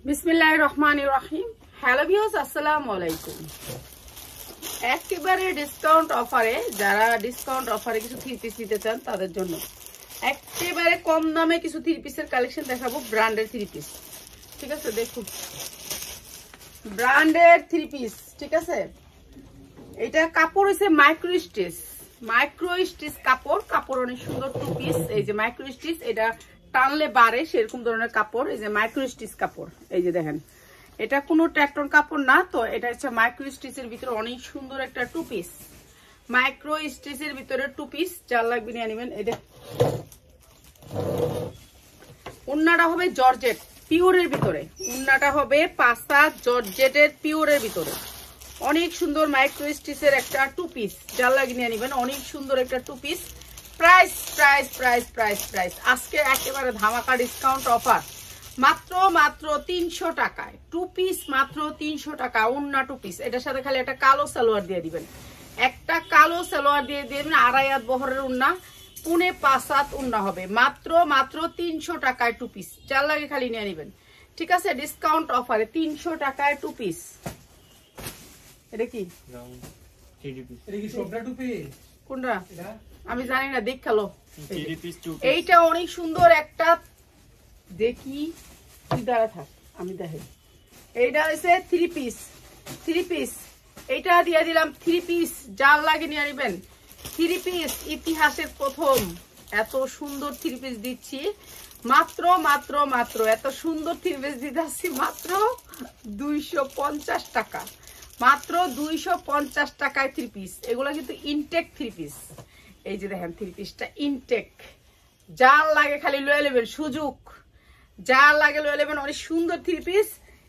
বিসমিল্লাহির রহমানির রহিম। Hello viewers, আসসালামু আলাইকুম। একেবারে ডিসকাউন্ট অফারে, যারা ডিসকাউন্ট অফারে কিছু থ্রি পিস নিতে চান তাদের জন্য একেবারে কম দামে কিছু থ্রি পিসের কালেকশন দেখাবো। ব্র্যান্ডের থ্রি পিস, ঠিক আছে? দেখুন, ব্র্যান্ডের থ্রি পিস, ঠিক আছে? এটা কাপড় হচ্ছে মাইক্রো স্টিচ কাপড়। কাপড় অনেক সুন্দর টু পিস। এই যে মাইক্রো স্টিচ, এটা টানলে বাড়ে সেরকম ধরনের কাপড়। এই যে মাইক্রো স্টিচ কাপড়, এই যে দেখেন, এটা কোনো ট্যাক্টন কাপড় না তো, এটা হচ্ছে মাইক্রো স্টিচের ভিতরে অনেক সুন্দর একটা টু পিস। মাইক্রো স্টিচের ভিতরে টু পিস, যার লাগবে নিয়ে নেবেন। এটা ওন্নাটা হবে জর্জেট পিওরের ভিতরে, ওন্নাটা হবে পাসা জর্জেটের পিওরের ভিতরে। অনেক সুন্দর মাইক্রো স্টিচের একটা টু পিস, যার লাগে নিয়ে নেবেন। অনেক সুন্দর একটা two piece. Price price price price price আজকে একেবারে ধামাকা ডিসকাউন্ট অফার, মাত্র 300 টাকায় টু পিস, মাত্র 300 টাকা। ওন্না টু পিস, এটার সাথে খালি একটা কালো সালোয়ার দিয়ে দিবেন, একটা কালো সালোয়ার দিয়ে দিবেন। 2.5 হাত বহরের ওন্না, 5.5 হাত ওন্না হবে। মাত্র 300 টাকায় টু পিস, যার লাগে খালি নিয়ে নেবেন, ঠিক আছে? ডিসকাউন্ট অফারে 300 টাকায় টু পিস। এটা কি কোনটা আমি জানি না, দেখ খেলো। এইটা অনেক সুন্দর একটা, দেখি দাঁড়া থাক আমি দেখে। এইটা হচ্ছে থ্রি পিস, এইটা দিয়ে দিলাম থ্রি পিস, যার লাগে নিয়ে নেবেন। থ্রি পিস ইতিহাসের প্রথম এত সুন্দর থ্রি পিস দিচ্ছি, মাত্র এত সুন্দর থ্রি পিস দিচ্ছি মাত্র 250 টাকা, মাত্র 250 টাকায় থ্রি পিস। এগুলো কিন্তু ইনটেক থ্রি পিস। এই যে দেখেন থ্রি পিসটা ইনটেক, যার লাগে খালি লয়ে নেবেন, সুযোগ যার লাগে লয়ে নেবেন। অনেক সুন্দর থ্রি পিস,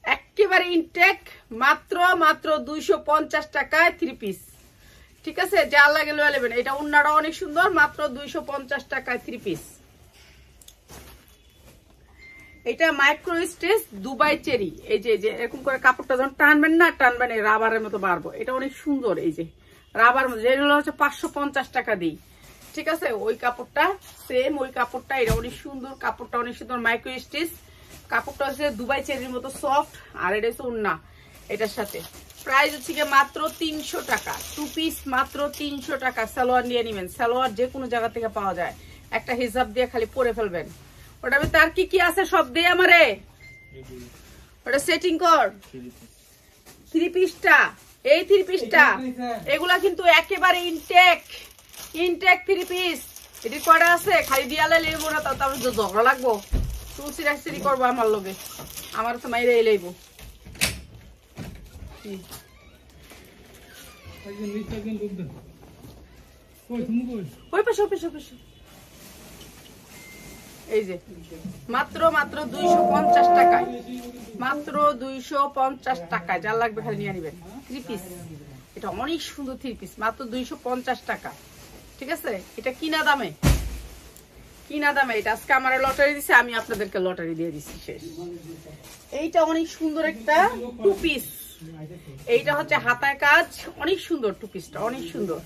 একেবারে ইনটেক, মাত্র 250 টাকায় থ্রি পিস, ঠিক আছে? যার লাগে লয়ে নেবেন। এটা ওন্নাটা অনেক সুন্দর, মাত্র 250 টাকায় থ্রি পিস। এটা মাইক্রো স্টিচ দুবাই চেরি। এই যে এরকম করে কাপড়টা যখন টানবেন না, টানবেন রাবারের মতো বাড়বো। এটা অনেক সুন্দর, এই যে রাবার মতো, যেগুলো হচ্ছে 550 টাকা দিই, ঠিক আছে? ওই কাপড়টা সেম, ওই কাপড়টা। এটা অনেক সুন্দর কাপড়টা, অনেক সুন্দর মাইক্রো স্টিচ কাপড়টা হচ্ছে দুবাই চেরির মতো সফট। আর এটা হচ্ছে ওন্না এটার সাথে। প্রাইস হচ্ছে কি মাত্র 300 টাকা টু পিস, মাত্র 300 টাকা। সালোয়ার নিয়ে নেবেন, সালোয়ার যে কোনো জায়গা থেকে পাওয়া যায়। একটা হিজাব দিয়ে খালি পরে ফেলবেন। ওটা তার কি আছে সব দিয়ে আমারে ওটা সেটিং কর। থ্রি পিসটা, এই থ্রি পিসটা, এগুলা কিন্তু একেবারে ইনটেক থ্রি পিস। এটি কয়টা আছে খালি দিয়ালে লেবো না, তারপর ঝগড়া লাগবো, তুলসি রাখছি করবো আমার লগে, আমার তো মাইরে লইব। এই যে মাত্র 250 টাকায়, মাত্র 250 টাকায়, যার লাগবে খালি নিয়ে নেবেন। থ্রি পিস, এটা অনেক সুন্দর থ্রি পিস, মাত্র 250 টাকা, ঠিক আছে? এটা কিনা দামে এটা আজকে আমার লটারি দিছে, আমি আপনাদেরকে লটারি দিয়ে দিচ্ছি, শেষ। এইটা অনেক সুন্দর একটা টু পিস, এইটা হচ্ছে হাতায় কাজ, অনেক সুন্দর টু পিসটা, অনেক সুন্দর।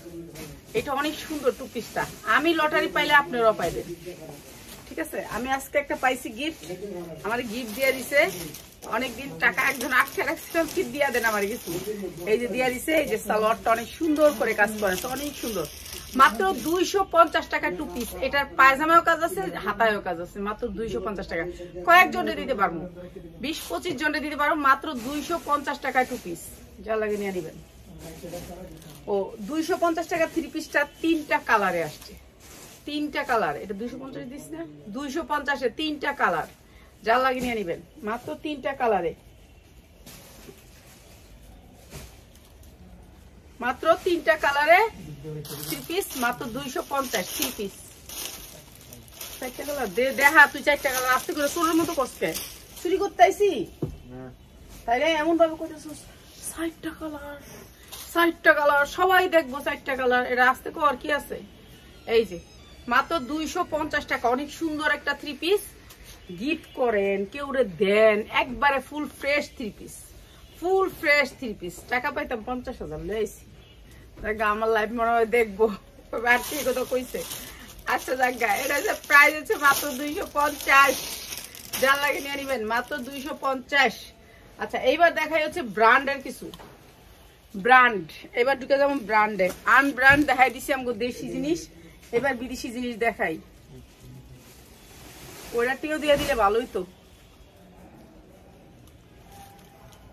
এটা অনেক সুন্দর টু পিসটা, আমি লটারি পাইলে আপনারাও পাইবেন, ঠিক আছে? আমি আজকে একটা পাইছি গিফট, আমার গিফট দিয়ে দিছে। অনেকদিন টাকা একজন আটকে রাখছিলাম, কি দিয়া দেন আমার কিছু, এই যে দিয়া দিছে। এই যে সালোয়ারটা অনেক সুন্দর করে কাজ করে, অনেক সুন্দর। মাত্র 250 টাকা টু পিস। এটার পায়জামাও কাজ আছে, হাতায়ও কাজ আছে, মাত্র 250 টাকা। কয়েকজনে দিতে পারবো, 20-25 জনে দিতে পারবো, মাত্র 250 টাকায় টু পিস, যা লাগে নিয়ে নিবেন। ও 250 টাকা থ্রি পিসটা 3টা কালারে আসছে, 3টা কালার। এটা 250 দিস না, 250-এ 3টা কালার, যা লাগে নিয়ে নিবেন, মাত্র 3টা কালারে, মাত্র 3টা কালারে থ্রি পিস, মাত্র 250 থ্রি পিস। 4টা কালার দেখা, তুই 4টা কালার আস্তে করে তোর মতো করছে, চুরি করতে আইসি তাইলে এমন ভাবে করতেছিস। 4টা কালার সবাই দেখবো, 4টা কালার। এটা আস্তে কর, কি আছে? এই যে মাত্র 250 টাকা, অনেক সুন্দর একটা থ্রি পিস। গিফট করেন, কেউ দেন, একবারে ফুল ফ্রেশ থ্রি পিস, টাকা পাইতাম 50,000 লইছি। আমার লাইফ মনে হয় দেখবো, আর ঠিক কথা কইছে। আচ্ছা জায়গা, এটা হচ্ছে প্রাইস হচ্ছে মাত্র 250, যার লাগে নিয়ে নিবেন মাত্র 250। আচ্ছা এইবার দেখাই হচ্ছে ব্র্যান্ডের কিছু ব্র্যান্ড। এবার ঢুকে যেমন ব্র্যান্ডে আনব্র্যান্ড দেখাই দিছি আমাকে দেশি জিনিস, এবার বিদেশি জিনিস দেখাই। ওইটাটিও দিয়ে দিলে ভালোই তো।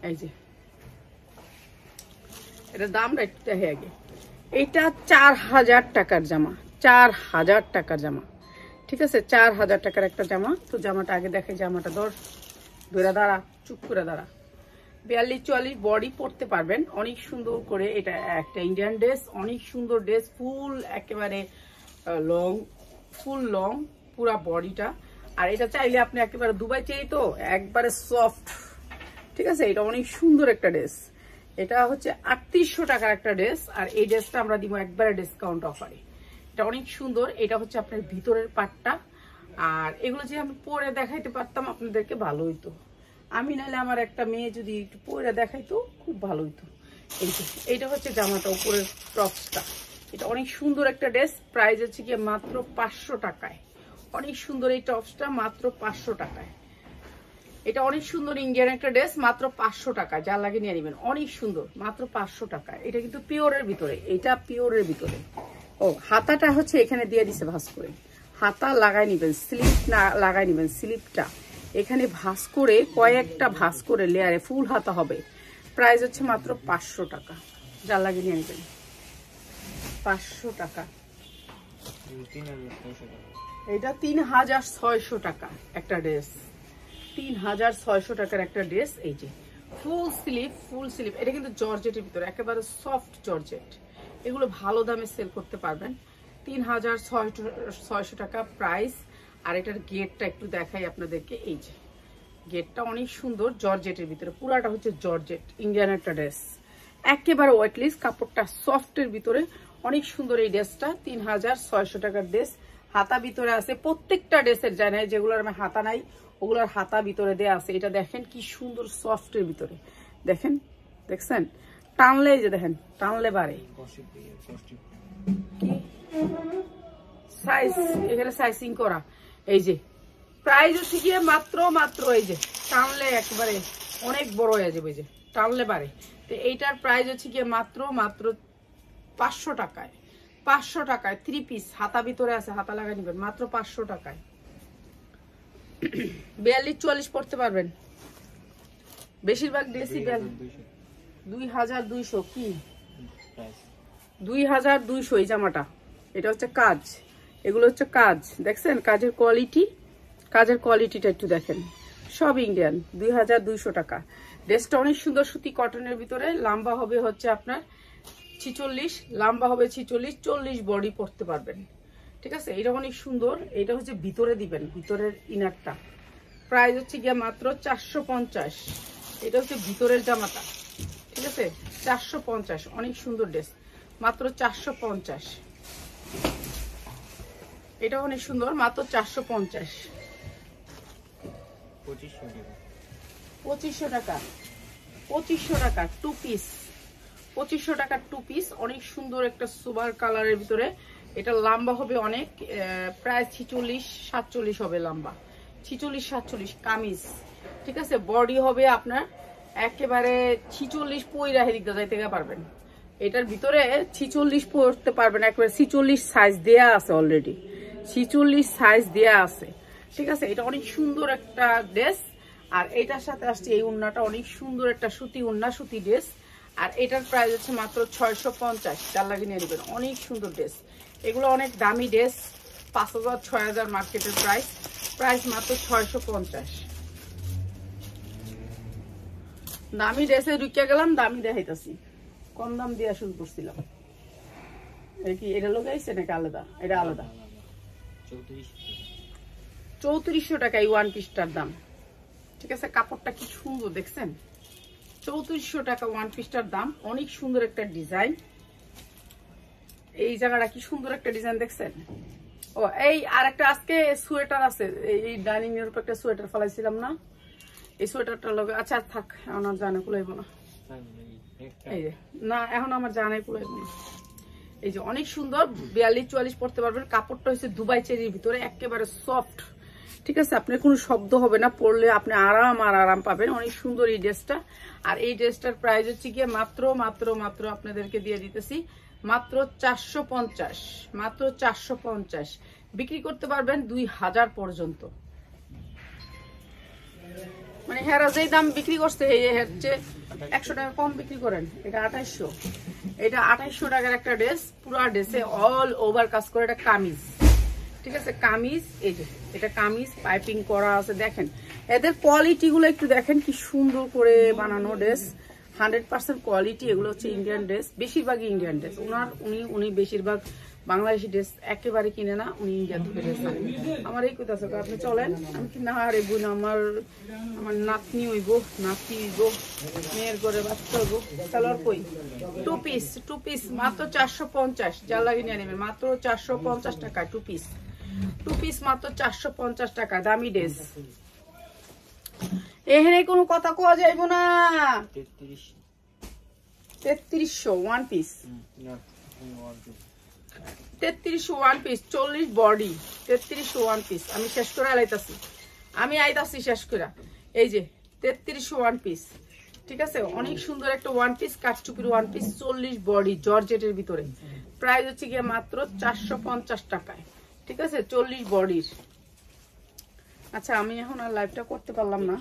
এই যে এটার দামটা একটু দেখে আগে। এইটা 4000 টাকার জামা, 4000 টাকার জামা, ঠিক আছে 4000 টাকার একটা জামা। তো জামাটা আগে দেখে, জামাটা ধরে দাঁড়া, চুপ করে দাঁড়া। 42-44 বডি পরতে পারবেন অনেক সুন্দর করে। এটা একটা ইন্ডিয়ান ড্রেস, অনেক সুন্দর ড্রেস, ফুল একেবারে লং, ফুল লং পুরা বডিটা। আর এটা চাইলে আপনি একেবারে দুবাই চেরি তো একবারে সফট, ঠিক আছে। এটা অনেক সুন্দর একটা ড্রেস, এটা হচ্ছে 3800 টাকার একটা ড্রেস। আর এই ড্রেসটা আমরা দিব একবারে ডিসকাউন্ট অফারে। এটা অনেক সুন্দর, এটা হচ্ছে আপনার ভিতরের পাটটা। আর এগুলো যে আমি পরে দেখাইতে পারতাম আপনাদেরকে ভালো হইতো, আমি নাহলে আমার একটা মেয়ে যদি একটু পরে দেখাইতো খুব ভালো হইতো। এইটা হচ্ছে জামাটা, উপরের টপসটা। এটা অনেক সুন্দর একটা ড্রেস, প্রাইস হচ্ছে কি মাত্র 500 টাকায়। অনেক সুন্দর এই টপসটা, মাত্র 500 টাকায়। এটা অনেক সুন্দর ইন্ডিয়ান একটা ড্রেস, মাত্র 500 টাকা। যা লাগে নিয়ে নেবেন, অনেক সুন্দর, মাত্র 500 টাকা। এটা কিন্তু পিওরের ভিতরে, এটা পিওরের ভিতরে। ও হাতাটা হচ্ছে এখানে দিয়ে দিছে ভাঁজ করে, হাতা লাগাই নিবেন, স্লিপ না লাগাই নিবেন। স্লিপটা এখানে ভাঁজ করে, কয়েকটা ভাঁজ করে লেয়ারে ফুল হাতা হবে। প্রাইস হচ্ছে মাত্র 500 টাকা। যা লাগে নিয়ে নেবেন, 500 টাকা। এটা 3600 টাকা একটা ড্রেস, 3600 টাকার একটা ড্রেস। এই যে ফুল স্লিভ, ফুল স্লিভ। এটা কিন্তু জর্জেটের ভিতরে, একেবারে সফট জর্জেট। এগুলো ভালো দামে সেল করতে পারবেন। 3600 টাকা প্রাইস। আর এটার গেটটা একটু দেখাই আপনাদেরকে। এই যে গেটটা অনেক সুন্দর, জর্জেটের ভিতরে, পুরাটা হচ্ছে জর্জেট ইন্ডিয়ান একটা ড্রেস, একেবারে ওয়েটলেস, কাপড়টা সফটের ভিতরে, অনেক সুন্দর এই ড্রেসটা। 3600 টাকার ড্রেস। হাতা ভিতরে আছে, প্রত্যেকটা ড্রেসের যায় না, যেগুলোর আমার হাতা নাই ওগুলোর হাতা ভিতরে দেয়া আছে। এটা দেখেন কি সুন্দর সফটের ভিতরে, দেখেন, দেখছেন টানলে, যে দেখেন টানলে বাড়ে কি সাইজ, এখানে সাইজিং করা। এই যে প্রাইস হচ্ছে গিয়ে মাত্র এই যে টানলে একবারে অনেক বড় হয়ে যাবে, যে টানলে বাড়ে। তো এইটার প্রাইস হচ্ছে গিয়ে মাত্র 500 টাকায়। 500 টাকায় 3 পিস, হাতা ভিতরে আছে, হাতা লাগাই নিবেন, মাত্র 500 টাকায়। 42-44 পড়তে পারবেন। বেশিরভাগ ড্রেসই 2200 কি 2200 এই জামাটা। এটা হচ্ছে কাজ, এগুলো হচ্ছে কাজ, দেখছেন কাজের কোয়ালিটি, কাজের কোয়ালিটিটা একটু দেখেন, সব ইন্ডিয়ান। 2200 টাকা। ড্রেসটা অনেক সুন্দর, সুতি কটনের ভিতরে। লম্বা হবে হচ্ছে আপনার 46, লম্বা হবে 46, 40 বডি পরতে পারবেন, ঠিক আছে। এটা অনেক সুন্দর, এটা হচ্ছে ভিতরে দিবেন, ভিতরের ইনারটা। প্রাইস হচ্ছে গিয়ে মাত্র 450। এটা হচ্ছে ভিতরের জামাটা, ঠিক আছে 450। অনেক সুন্দর ড্রেস, মাত্র 450। এটা অনেক সুন্দর, মাত্র 450। 2500 টাকা, 2500 টাকা 2 পিস, 2500 টাকা 2 পিস। অনেক সুন্দর একটা সুপার কালারের ভিতরে। এটা লম্বা হবে অনেক, প্রায় 46-47 হবে লম্বা, 46-47 কামিজ, ঠিক আছে। বডি হবে আপনার একেবারে 46 পইরা হেদিকে যাইতে পারবেন। এটার ভিতরে 46 পরতে পারবেন, একেবারে 46 সাইজ দেয়া আছে, অলরেডি 46 সাইজ দেয়া আছে, ঠিক আছে। এটা অনেক সুন্দর একটা ড্রেস। আর এটার সাথে আসছে এই উন্নাটা, অনেক সুন্দর একটা সুতি উন্না, সুতি ড্রেস। আর এটার প্রাইস হচ্ছে মাত্র 650। যার লাগে নিয়ে নেবেন, অনেক সুন্দর ড্রেস। এগুলো অনেক দামি ড্রেস, 5000-6000 মার্কেটের প্রাইস, প্রাইস মাত্র 650। দামি ড্রেসে ঢুকিয়ে গেলাম, দামি দেখাইতেছি, কম দাম দিয়ে শুরু করছিলাম। এই কি এটা লোকাইছে নাকি আলাদা? এটা আলাদা। 3400 টাকা এই ওয়ান পিসটার দাম, ঠিক আছে। কাপড়টা কি সুন্দর দেখছেন, 3400 টাকা ওয়ান পিসটার দাম। অনেক সুন্দর একটা ডিজাইন, এই জায়গাটা কি সুন্দর একটা ডিজাইন দেখছেন। ও এই আর একটা আজকে সোয়েটার আছে, এই ডাইনিং এর উপর একটা সোয়েটার ফেলাইছিলাম না, এই সোয়েটারটা লগে। আচ্ছা থাক, এখন আর জানা কুলাইব না, এই যে না এখন আমার জানাই কুলাইব না। এই যে অনেক সুন্দর, 42-44 পড়তে পারবেন। কাপড়টা হচ্ছে দুবাই চেরির ভিতরে, একেবারে সফট, ঠিক আছে, আপনার কোনো শব্দ হবে না, পরলে আপনি আরাম আর আরাম পাবেন। অনেক সুন্দর এই ড্রেসটা। আর এই ড্রেসটার প্রাইস হচ্ছে গিয়ে মাত্র মাত্র মাত্র আপনাদেরকে দিয়ে দিতেছি মাত্র 450, মাত্র 450। বিক্রি করতে পারবেন 2000 পর্যন্ত। মানে হেরা যেই দাম বিক্রি করছে হচ্ছে 100 টাকা কম বিক্রি করেন। এটা 2800, এটা 2800 টাকার একটা ড্রেস। পুরো ড্রেসে অল ওভার কাজ করে, এটা কামিজ, ঠিক আছে, কামিজ। এই যে এটা কামিজ, পাইপিং করা আছে। দেখেন এদের কোয়ালিটি গুলো একটু দেখেন, কি সুন্দর করে বানানো ড্রেস, 100% কোয়ালিটি। এগুলো হচ্ছে ইন্ডিয়ান ড্রেস, বেশিরভাগই ইন্ডিয়ান ড্রেস। উনি বেশিরভাগ বাংলাদেশি ড্রেস একেবারে কিনে না, উনি ইন্ডিয়া থেকে ড্রেস আনেন। আমার এই কথা আছে, আপনি চলেন, আমি কি না আর বোন, আমার নাতনি হইব, নাতি হইব, মেয়ের ঘরে বাচ্চা হইব। সালোয়ার কই? টু পিস মাত্র 450। যা লাগে নিয়ে নেবেন মাত্র 450 টাকা। টু পিস মাত্র 450 টাকা, দামি ড্রেস। এখানে কোনো কথা কোয়া যাইব না। 3300 one piece, 3300 one piece, 40 body, 3300 one piece. আমি শেষ করে আইতাছি, আমি আইতাছি শেষ করে। এই যে 3300 ওয়ান পিস, ঠিক আছে, অনেক সুন্দর একটা ওয়ান পিস, কাঠচুপির ওয়ান পিস, 40 বডি, জর্জেটের ভিতরে। প্রাইস হচ্ছে গিয়ে মাত্র 450 টাকায়, ঠিক আছে, 40 বডির। আচ্ছা, আমি এখন আর লাইভটা করতে পারলাম না।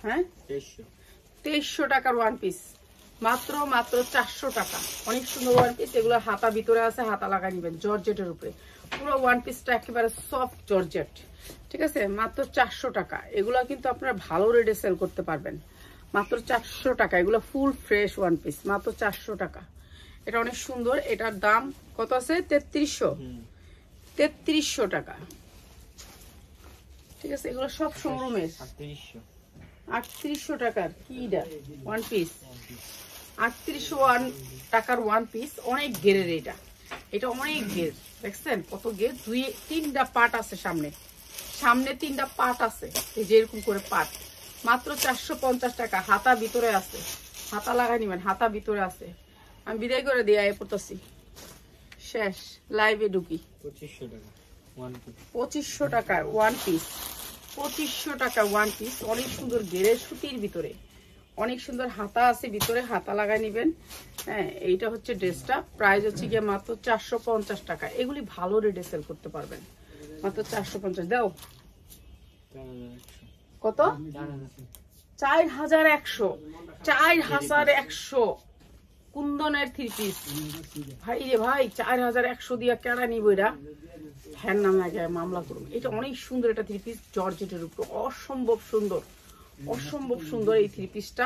হ্যাঁ, 2300 টাকার ওয়ান পিস, মাত্র মাত্র 400 টাকা। অনেক সুন্দর ওয়ান পিস। এগুলো হাতা ভিতরে আছে, হাতা লাগা নিবেন, জর্জেটের উপরে। পুরো ওয়ান পিসটা একেবারে সফট জর্জেট, ঠিক আছে, মাত্র 400 টাকা। এগুলো কিন্তু আপনারা ভালো রেটে সেল করতে পারবেন, মাত্র 400 টাকা। এগুলো ফুল ফ্রেশ ওয়ান পিস, মাত্র 400 টাকা। এটা অনেক সুন্দর। এটার দাম কত আছে? 3300 টাকা, ঠিক আছে। এগুলো সব শোরুমের। 3800 টাকার কি ওয়ান পিস, 3800 টাকার ওয়ান পিস। অনেক গেরের এটা, এটা অনেক গের। দেখছেন কত গের? 3টা পার্ট আছে, সামনে 3টা পার্ট আছে, এই যে এরকম করে পার্ট। মাত্র 450 টাকা। হাতা ভিতরে আছে, হাতা লাগাই নিবেন, হাতা ভিতরে আছে। আমি বিদায় করে দিয়ে আয় পড়তেছি, শেষ লাইভে ঢুকি। 2500 টাকার ওয়ান পিস, 2500 টাকা ওয়ান পিস। অনেক সুন্দর গেরের সুতির ভিতরে, অনেক সুন্দর হাতা আছে ভিতরে, হাতা লাগাই নিবেন। হ্যাঁ, এইটা হচ্ছে ড্রেসটা। প্রাইস হচ্ছে গিয়ে মাত্র 450 টাকা। এগুলি ভালো রেটে সেল করতে পারবেন, মাত্র 450। দাও কত? 4100, 4100 কুন্দনের 3 পিস। ভাই রে ভাই, 4100 দিয়া কেনা নিব? এটা হ্যাঁ নামে আগে মামলা করুন। এটা অনেক সুন্দর, এটা 3 পিস জর্জেটের উপর, অসম্ভব সুন্দর, অসম্ভব সুন্দর এই 3 পিসটা।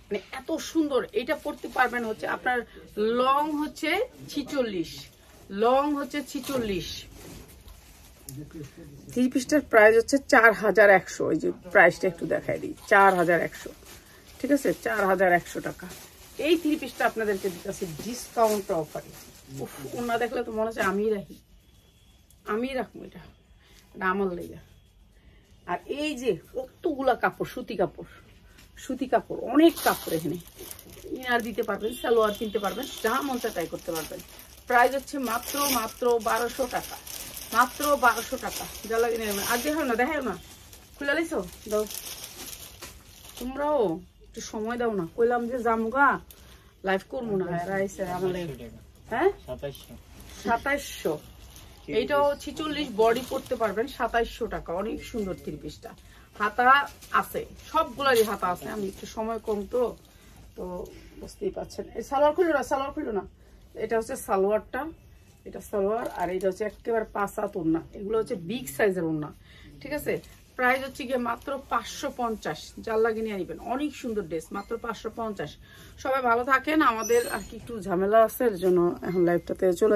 মানে এত সুন্দর। এটা পড়তে পারবেন হচ্ছে আপনার লং হচ্ছে 46, লং হচ্ছে 46। 3 পিসটার প্রাইস হচ্ছে 4100। এই যে প্রাইসটা একটু দেখাই দিই, 4100, ঠিক আছে, 4100 টাকা। এই 3 পিসটা আপনাদেরকে দিতেছি ডিসকাউন্ট অফারে। ওনা দেখলে তো মনে হচ্ছে আমি রাখবো, এটা আমার লেগে। আর এই যে কতগুলা কাপড়, সুতি কাপড়, সুতি কাপড়, অনেক কাপড়। এখানে ইনার দিতে পারবেন, সালোয়ার কিনতে পারবেন, যা মন চায় তাই করতে পারবেন। প্রাইস হচ্ছে মাত্র মাত্র 1200 টাকা, মাত্র 1200 টাকা। যা লাগে নেবেন। আর দেখাও না, খুলে লাইছো? দাও, তোমরাও একটু সময় দাও না। কইলাম যে জামুগা লাইভ করবো না, আমাদের। হ্যাঁ, 2700। এইটাও 46 বডি করতে পারবেন, 2700 টাকা। অনেক সুন্দর 3 পিসটা। হাতা আছে, সবগুলারই হাতা আছে। আমি একটু সময় কম তো বুঝতেই পারছেন। এই সালোয়ার খুললো না। এটা হচ্ছে সালোয়ারটা, এটা সালোয়ার। আর এটা হচ্ছে একেবারে 5 হাত ওড়না। এগুলো হচ্ছে বিগ সাইজের ওড়না, ঠিক আছে। প্রাইস হচ্ছে গিয়ে মাত্র 550। যার লাগে নিয়ে নিবেন। অনেক সুন্দর ড্রেস, মাত্র 550। সবাই ভালো থাকেন। আমাদের আর কি একটু ঝামেলা আছে, এর জন্য এখন লাইভটাতে চলে